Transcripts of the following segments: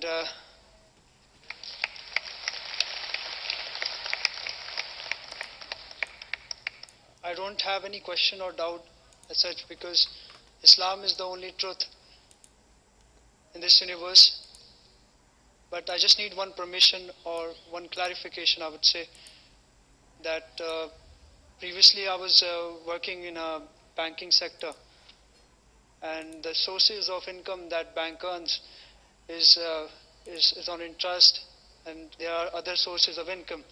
And I don't have any question or doubt as such, because Islam is the only truth in this universe. But I just need one permission or one clarification. I would say that previously I was working in a banking sector, and the sources of income that bank earns is on interest, and there are other sources of income.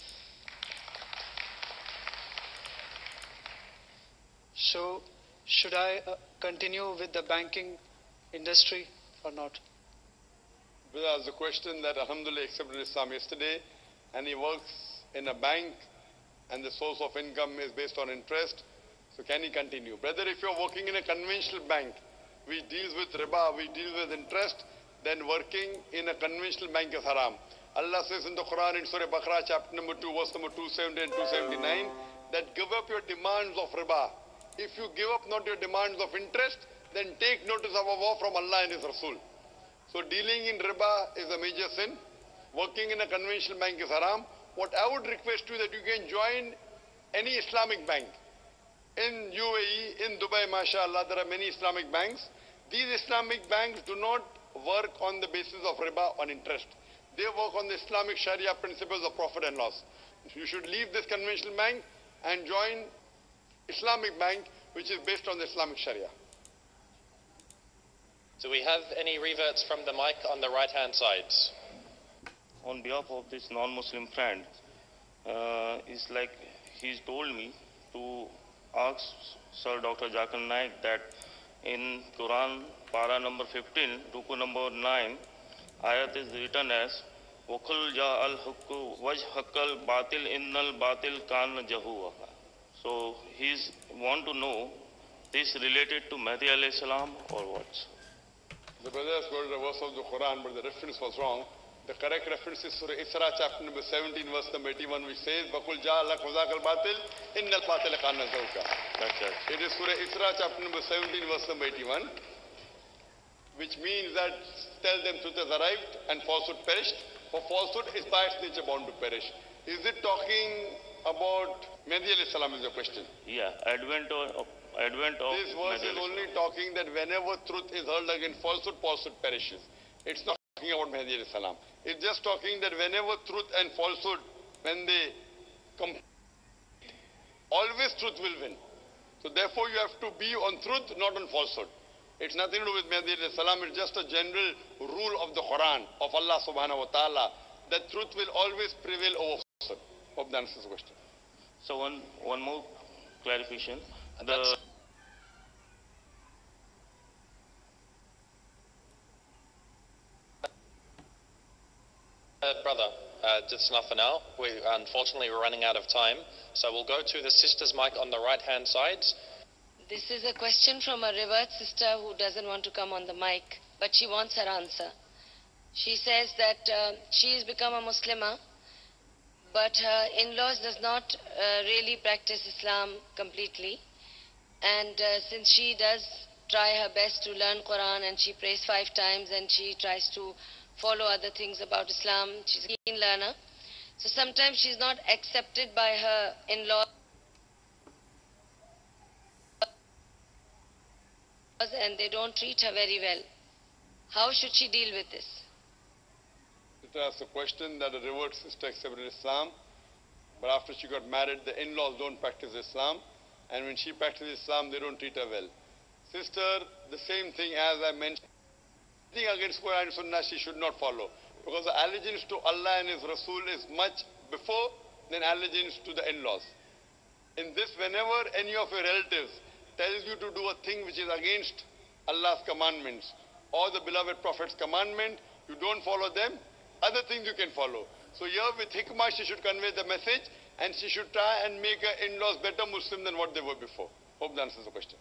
So should I continue with the banking industry or not? There was a question that Alhamdulillah accepted Islam yesterday, and he works in a bank and the source of income is based on interest. So can he continue? Brother, if you're working in a conventional bank which deals with riba, which deals with interest, then working in a conventional bank is haram. Allah says in the Quran in Surah Baqarah chapter number 2 verse number 270 and 279 that give up your demands of riba. If you give up not your demands of interest, then take notice of a war from Allah and His Rasul. So dealing in riba is a major sin. Working in a conventional bank is haram. What I would request you that you can join any Islamic bank. In UAE, in Dubai, mashallah, there are many Islamic banks. These Islamic banks do not work on the basis of riba on interest. They work on the Islamic Sharia principles of profit and loss. You should leave this conventional bank and join Islamic bank which is based on the Islamic Sharia. Do we have any reverts from the mic on the right-hand side? On behalf of this non-Muslim friend, it's like he's told me to ask Sir Dr. Zakir Naik that in Quran, para number 15, ruku number 9, ayat is written as وَقُلْ جَاءَ الْحُقُّ وَجْهَكَ الْبَاطِلِ إِنَّ الْبَاطِلَ كَانَ جَهُوَّا. So he's want to know this related to Mahdi alayhi salam or what? The brother has quoted a verse of the Quran, but the reference was wrong. The correct reference is Surah Isra chapter number 17 verse number 81, which says وَقُلْ جَاءَ الْحَقُّ وَزَهَقَ الْبَاطِلِ إِنَّ الْبَاطِلَ كَانَ زَهُوقًا. That's it. It is Surah Isra chapter number 17 verse number 81, which means that tell them truth has arrived and falsehood perished, for falsehood is by its nature bound to perish. Is it talking about Mahdi alayhi salam is your question? Yeah, advent of This verse is only talking that whenever truth is hurled against falsehood, falsehood perishes. It's not talking about Mahdi alayhi salam. It's just talking that whenever truth and falsehood, when they compete, always truth will win. So therefore you have to be on truth, not on falsehood. It's nothing to do with Mahdi alayhi salam. It's just a general rule of the Quran, of Allah subhanahu wa ta'ala, that truth will always prevail over falsehood. Hope that answers the question. So one more clarification. Brother, just enough for now. Unfortunately, we're running out of time. So we'll go to the sister's mic on the right-hand side. This is a question from a revert sister who doesn't want to come on the mic, but she wants her answer. She says that she has become a Muslimah, but her in-laws does not really practice Islam completely. And since she does try her best to learn Quran, and she prays 5 times, and she tries to follow other things about Islam, she's a keen learner. So sometimes she's not accepted by her in-laws, and they don't treat her very well. How should she deal with this? It asked a question that a revert sister accepted Islam, but after she got married, the in-laws don't practice Islam, and when she practices Islam, they don't treat her well. Sister, the same thing as I mentioned, anything against Quran and Sunnah she should not follow, because the allegiance to Allah and His Rasul is much before than allegiance to the in-laws. In this, whenever any of your relatives tells you to do a thing which is against Allah's commandments or the beloved Prophet's commandment, you don't follow them, other things you can follow. So here with hikmah she should convey the message, and she should try and make her in-laws better Muslim than what they were before. Hope that answers the question.